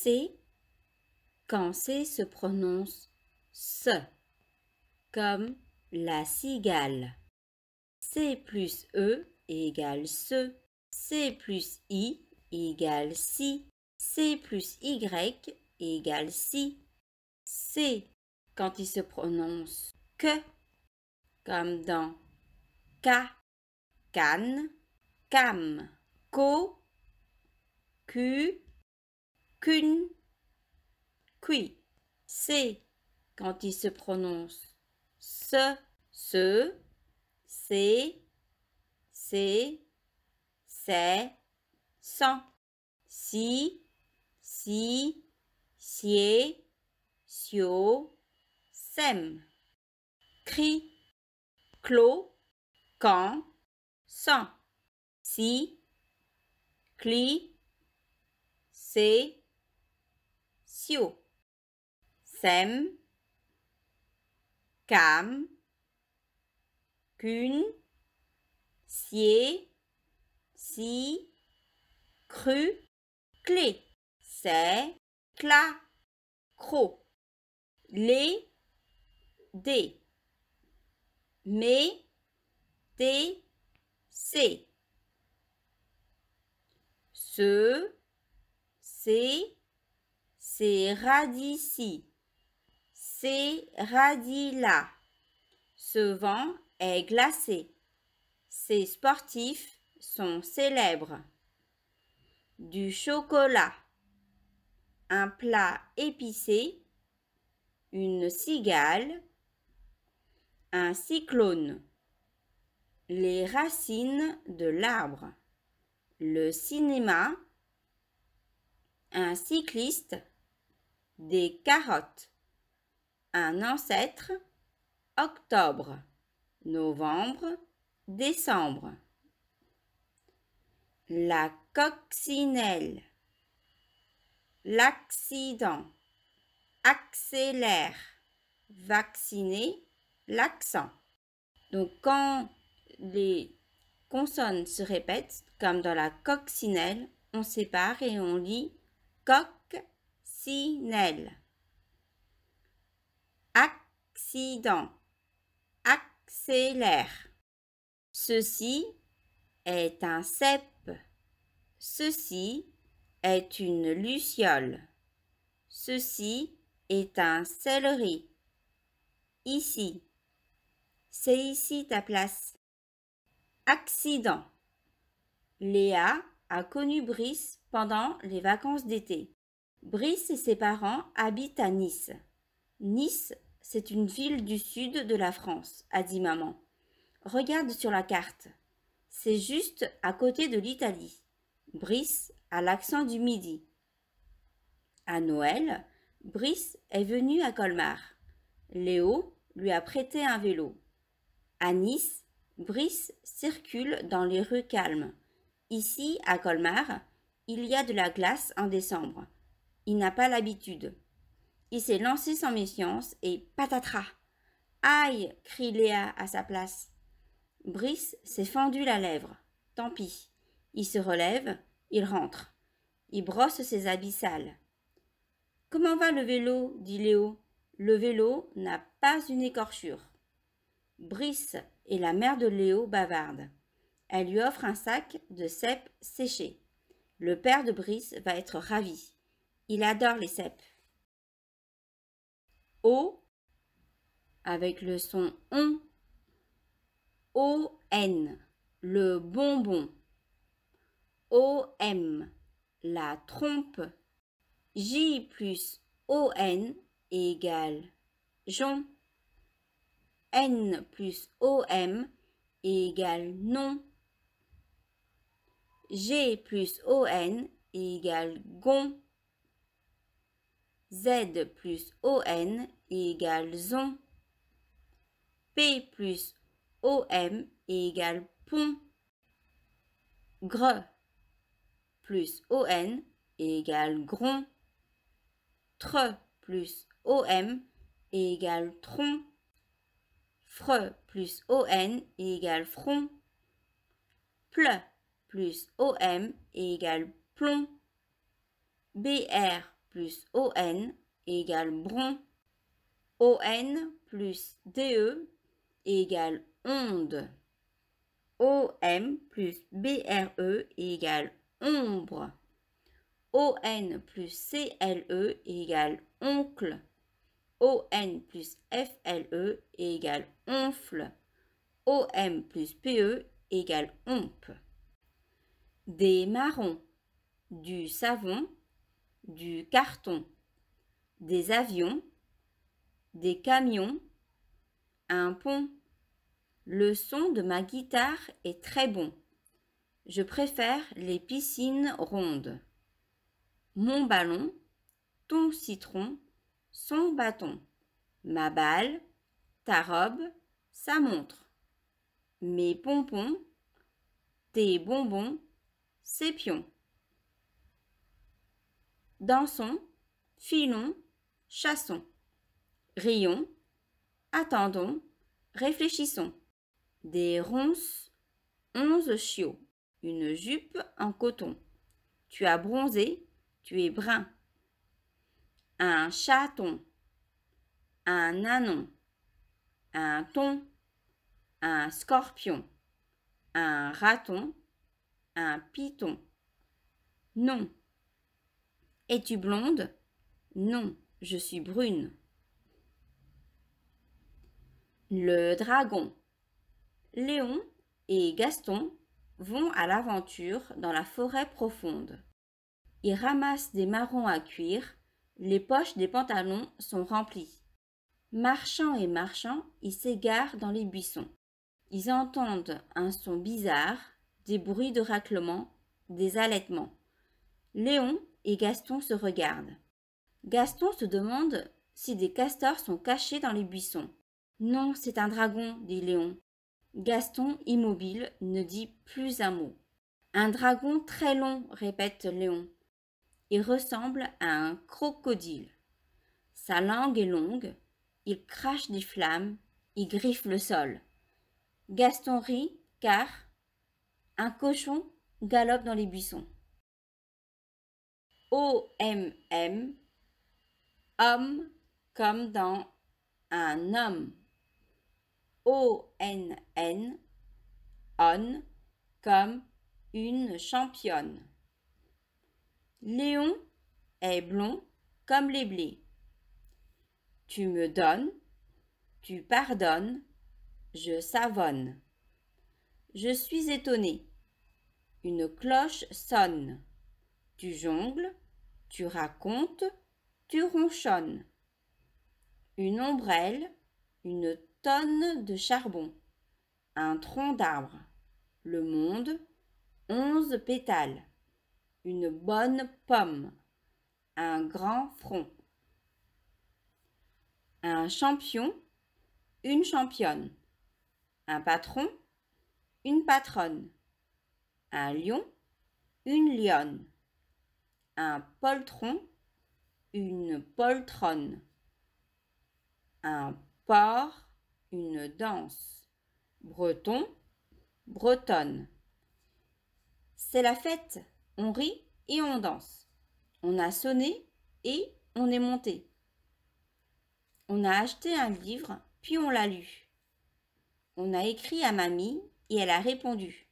C quand C se prononce S, comme la cigale. C plus E égale se, C plus I égale si, C plus Y égale si. C quand il se prononce que, comme dans ca, canne, cam, co, cu, cune, qui. C quand il se prononce se, c'est, c'est, sans, si, sied, sio, sem. Cri, clos, quand, sans, si, cli, c'est, sio, sem, cam, cune, sied, si, cru, clé, c'est, cla, cro, les, des, mais, des, c'est, c'est radis-ci, c'est radis là. Ce vent est glacé. Ces sportifs sont célèbres. Du chocolat, un plat épicé, une cigale, un cyclone, les racines de l'arbre, le cinéma, un cycliste, des carottes, un ancêtre, octobre, novembre, décembre. La coccinelle, l'accident, accélère, vacciner, l'accent. Donc quand les consonnes se répètent, comme dans la coccinelle, on sépare et on lit coccinelle. Accident, accélère. Ceci est un cep. Ceci est une luciole. Ceci est un céleri. Ici. C'est ici ta place. Accident. Léa a connu Brice pendant les vacances d'été. Brice et ses parents habitent à Nice. Nice, c'est une ville du sud de la France, a dit maman. Regarde sur la carte. C'est juste à côté de l'Italie. Brice a l'accent du Midi. À Noël, Brice est venu à Colmar. Léo lui a prêté un vélo. À Nice, Brice circule dans les rues calmes. Ici, à Colmar, il y a de la glace en décembre. Il n'a pas l'habitude. Il s'est lancé sans méfiance et patatras. Aïe, crie Léa à sa place. Brice s'est fendu la lèvre. Tant pis. Il se relève, il rentre. Il brosse ses habits sales. Comment va le vélo dit Léo. Le vélo n'a pas une écorchure. Brice et la mère de Léo bavardent. Elle lui offre un sac de cèpes séchés. Le père de Brice va être ravi. Il adore les cèpes. O avec le son on. O-N, le bonbon. O-M, la trompe. J plus O-N égale jon. N plus O-M égale non. G plus O-N égale gon. Z plus O-N égale zon. P plus O-M égale pont. Gre plus O-N égale gron. Tre plus O-M égale tronc. Fre plus O-N égale front. Ple plus O-M égale plomb. BR plus ON égale bron. ON plus DE égale onde. OM plus BRE égale ombre. ON plus CLE égale oncle. ON plus FLE égale onfle. OM plus PE égale ompe. Des marrons, du savon, du carton, des avions, des camions, un pont. Le son de ma guitare est très bon. Je préfère les piscines rondes. Mon ballon, ton citron, son bâton. Ma balle, ta robe, sa montre. Mes pompons, tes bonbons, ses pions. Dansons, filons, chassons. Rions, attendons, réfléchissons. Des ronces, 11 chiots, une jupe en coton. Tu as bronzé, tu es brun. Un chaton, un anon, un thon, un scorpion, un raton, un python. Non. Es-tu blonde? Non, je suis brune. Le dragon. Léon et Gaston vont à l'aventure dans la forêt profonde. Ils ramassent des marrons à cuire, les poches des pantalons sont remplies. Marchant et marchant, ils s'égarent dans les buissons. Ils entendent un son bizarre, des bruits de raclement, des halètements. Léon et Gaston se regardent. Gaston se demande si des castors sont cachés dans les buissons. Non, c'est un dragon, dit Léon. Gaston, immobile, ne dit plus un mot. Un dragon très long, répète Léon. Il ressemble à un crocodile. Sa langue est longue, il crache des flammes, il griffe le sol. Gaston rit car un cochon galope dans les buissons. OMM, homme comme dans un homme. ONN, on comme une championne. Léon est blond comme les blés. Tu me donnes, tu pardonnes, je savonne. Je suis étonné. Une cloche sonne. Tu jongles, tu racontes, tu ronchonnes. Une ombrelle, une tonne de charbon, un tronc d'arbre, le monde, 11 pétales, une bonne pomme, un grand front. Un champion, une championne, un patron, une patronne, un lion, une lionne, un poltron, une poltronne, un porc, une danse, breton, bretonne. C'est la fête, on rit et on danse. On a sonné et on est monté. On a acheté un livre, puis on l'a lu. On a écrit à mamie et elle a répondu.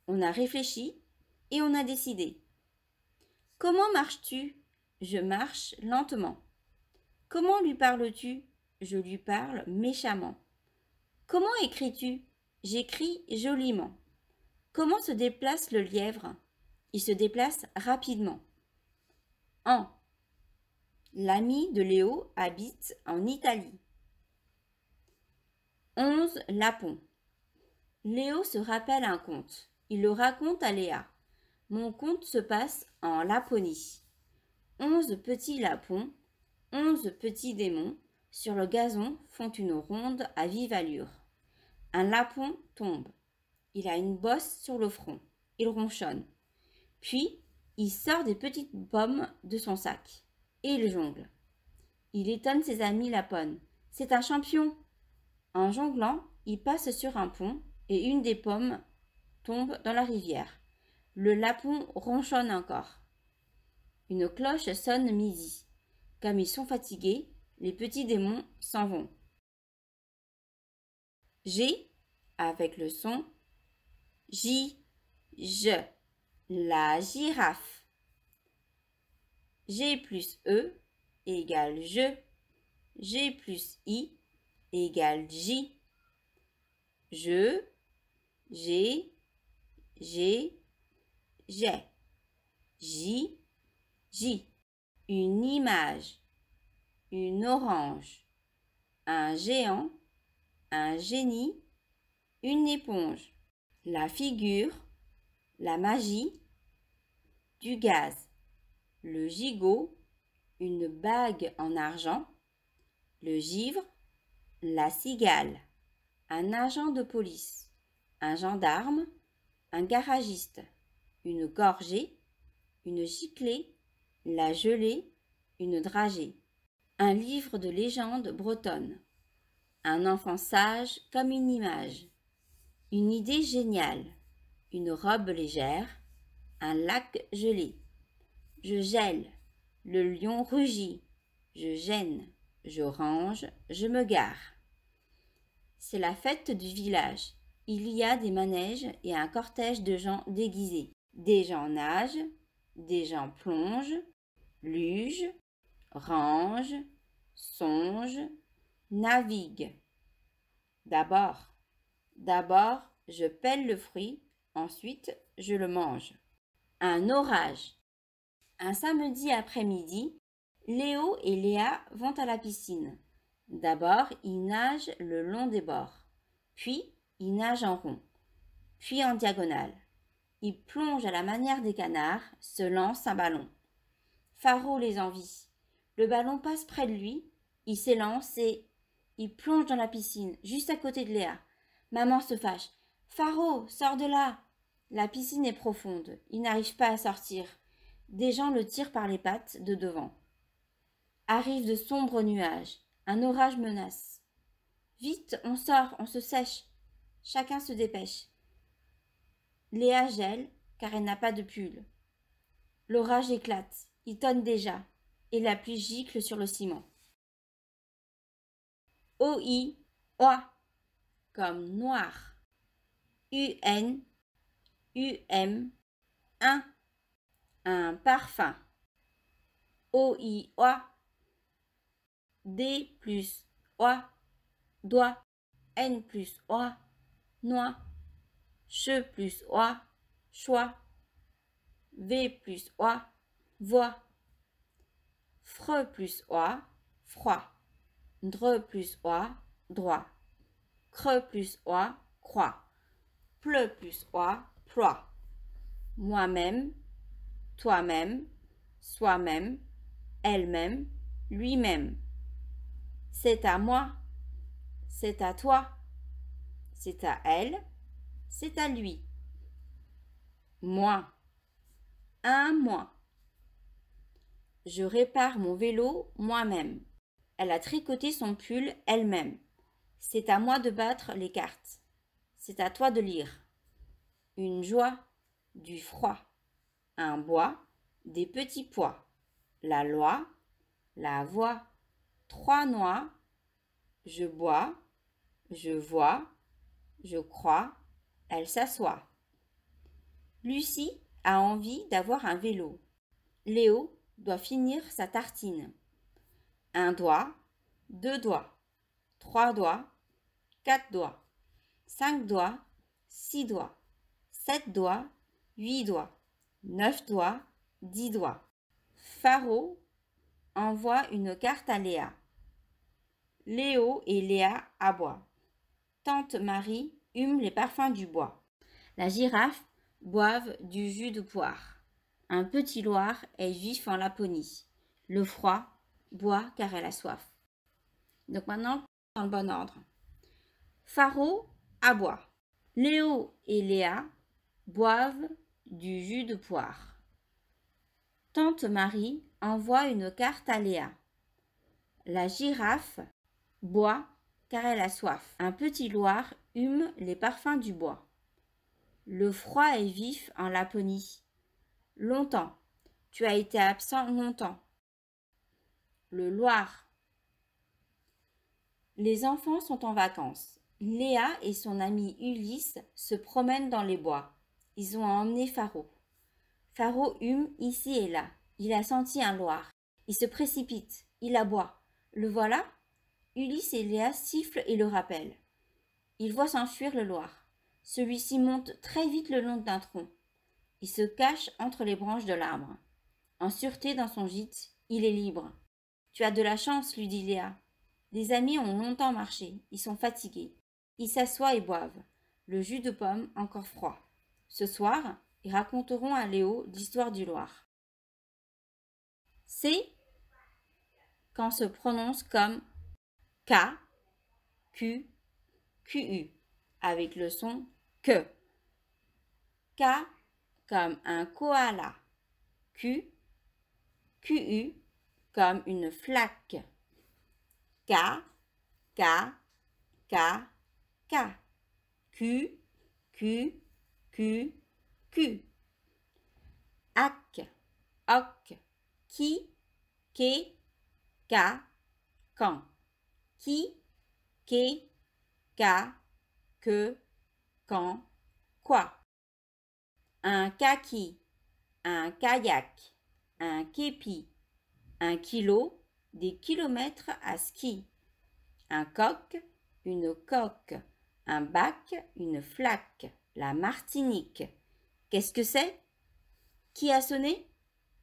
On a réfléchi et on a décidé. Comment marches-tu? Je marche lentement. Comment lui parles-tu? Je lui parle méchamment. Comment écris-tu? J'écris joliment. Comment se déplace le lièvre? Il se déplace rapidement. En. L'ami de Léo habite en Italie. 11 lapons. Léo se rappelle un conte. Il le raconte à Léa. Mon conte se passe en Laponie. 11 petits lapons, 11 petits démons, sur le gazon font une ronde à vive allure. Un lapon tombe. Il a une bosse sur le front. Il ronchonne. Puis, il sort des petites pommes de son sac. Et il jongle. Il étonne ses amis lapones. C'est un champion. En jonglant, il passe sur un pont et une des pommes tombe dans la rivière. Le lapon ronchonne encore. Une cloche sonne midi. Comme ils sont fatigués, les petits démons s'en vont. G avec le son J, je, la girafe. G plus E égale je. G plus I égale J. Je, j'ai, j'ai, j'ai. J, J. Une image, une orange, un géant, un génie, une éponge. La figure, la magie, du gaz. Le gigot, une bague en argent. Le givre, la cigale. Un agent de police, un gendarme, un garagiste. Une gorgée, une giclée, la gelée, une dragée. Un livre de légende bretonne. Un enfant sage comme une image. Une idée géniale. Une robe légère. Un lac gelé. Je gèle. Le lion rugit. Je gêne. Je range. Je me gare. C'est la fête du village. Il y a des manèges et un cortège de gens déguisés. Des gens nagent. Des gens plongent. Lugent. Rangent. Songent. Naviguent. D'abord, je pèle le fruit, ensuite je le mange. Un orage. Un samedi après-midi, Léo et Léa vont à la piscine. D'abord, ils nagent le long des bords, puis ils nagent en rond, puis en diagonale. Ils plongent à la manière des canards, se lancent un ballon. Faro les envie. Le ballon passe près de lui, il s'élance et il plonge dans la piscine, juste à côté de Léa. Maman se fâche. Faro, sors de là. La piscine est profonde. Il n'arrive pas à sortir. Des gens le tirent par les pattes de devant. Arrivent de sombres nuages. Un orage menace. Vite, on sort, on se sèche. Chacun se dépêche. Léa gèle, car elle n'a pas de pull. L'orage éclate. Il tonne déjà. Et la pluie gicle sur le ciment. O-I, oie, comme noir. U-N, U-M, un parfum. O-I-oie, D plus oie, doigt. N plus oie, noix. Che plus oie, choix. V plus oie, voix. Fre plus oie, froid. Dre plus oie, droit. Cre plus oie, croix. Ple plus oie, ploie. Moi-même, toi-même, soi-même, elle-même, lui-même. C'est à moi, c'est à toi, c'est à elle, c'est à lui. Moi, un moi. Je répare mon vélo moi-même. Elle a tricoté son pull elle-même. C'est à moi de battre les cartes. C'est à toi de lire. Une joie, du froid. Un bois, des petits pois. La loi, la voix. 3 noix. Je bois, je vois, je crois. Elle s'assoit. Lucie a envie d'avoir un vélo. Léo doit finir sa tartine. 1 doigt, 2 doigts, 3 doigts, 4 doigts, 5 doigts, 6 doigts, 7 doigts, 8 doigts, 9 doigts, 10 doigts. Faro envoie une carte à Léa. Léo et Léa aboient. Tante Marie hume les parfums du bois. La girafe boive du jus de poire. Un petit Loir est vif en Laponie. Le froid boit car elle a soif. Donc maintenant, dans le bon ordre. Faro aboie. Léo et Léa boivent du jus de poire. Tante Marie envoie une carte à Léa. La girafe boit car elle a soif. Un petit Loir hume les parfums du bois. Le froid est vif en Laponie. Longtemps. Tu as été absent longtemps. Le Loir. Les enfants sont en vacances. Léa et son ami Ulysse se promènent dans les bois. Ils ont emmené Faro. Faro hume ici et là. Il a senti un Loir. Il se précipite. Il aboie. Le voilà. Ulysse et Léa sifflent et le rappellent. Il voit s'enfuir le Loir. Celui-ci monte très vite le long d'un tronc. Il se cache entre les branches de l'arbre. En sûreté dans son gîte, il est libre. Tu as de la chance, lui dit Léa. Les amis ont longtemps marché. Ils sont fatigués. Ils s'assoient et boivent. Le jus de pomme encore froid. Ce soir, ils raconteront à Léo l'histoire du Loir. C'est quand se prononce comme K, Q, QU, avec le son que. K comme un koala. Q, QU comme une flaque. K, K, K, K. Q, Q, Q, Q. Ac, oc, qui, que, ka, quand. Qui, que, ka, que, quand, quoi. Un kaki, un kayak, un képi, un kilo, des kilomètres à ski. Un coq, une coque, un bac, une flaque, la Martinique. Qu'est-ce que c'est? Qui a sonné?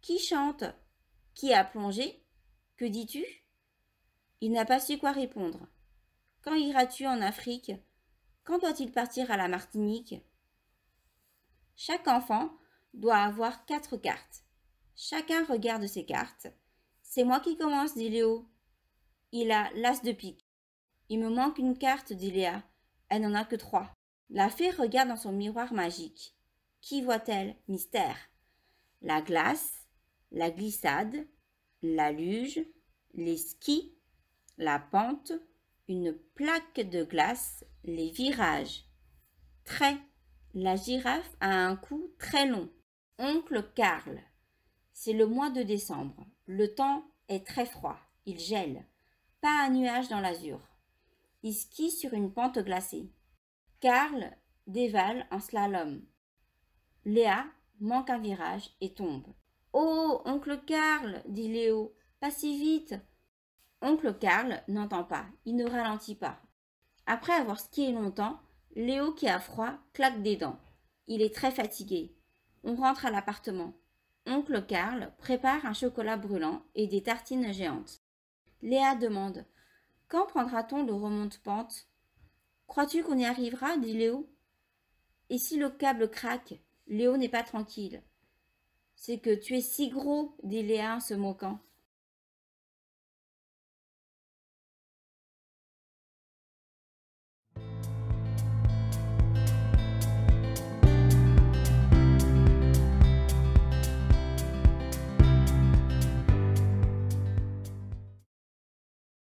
Qui chante? Qui a plongé? Que dis-tu? Il n'a pas su quoi répondre. Quand iras-tu en Afrique? Quand doit-il partir à la Martinique? Chaque enfant doit avoir 4 cartes. Chacun regarde ses cartes. C'est moi qui commence, dit Léo. Il a l'as de pique. Il me manque une carte, dit Léa. Elle n'en a que 3. La fée regarde dans son miroir magique. Qui voit-elle? Mystère. La glace, la glissade, la luge, les skis, la pente, une plaque de glace, les virages. Trait. La girafe a un cou très long. Oncle Karl. C'est le mois de décembre. Le temps est très froid. Il gèle. Pas un nuage dans l'azur. Il skie sur une pente glacée. Karl dévale en slalom. Léa manque un virage et tombe. Oh, oncle Karl, dit Léo, pas si vite. Oncle Karl n'entend pas, il ne ralentit pas. Après avoir skié longtemps, Léo, qui a froid, claque des dents. Il est très fatigué. On rentre à l'appartement. Oncle Karl prépare un chocolat brûlant et des tartines géantes. Léa demande: quand prendra-t-on le remonte-pente? Crois-tu qu'on y arrivera? Dit Léo. Et si le câble craque? Léo n'est pas tranquille. C'est que tu es si gros, dit Léa en se moquant.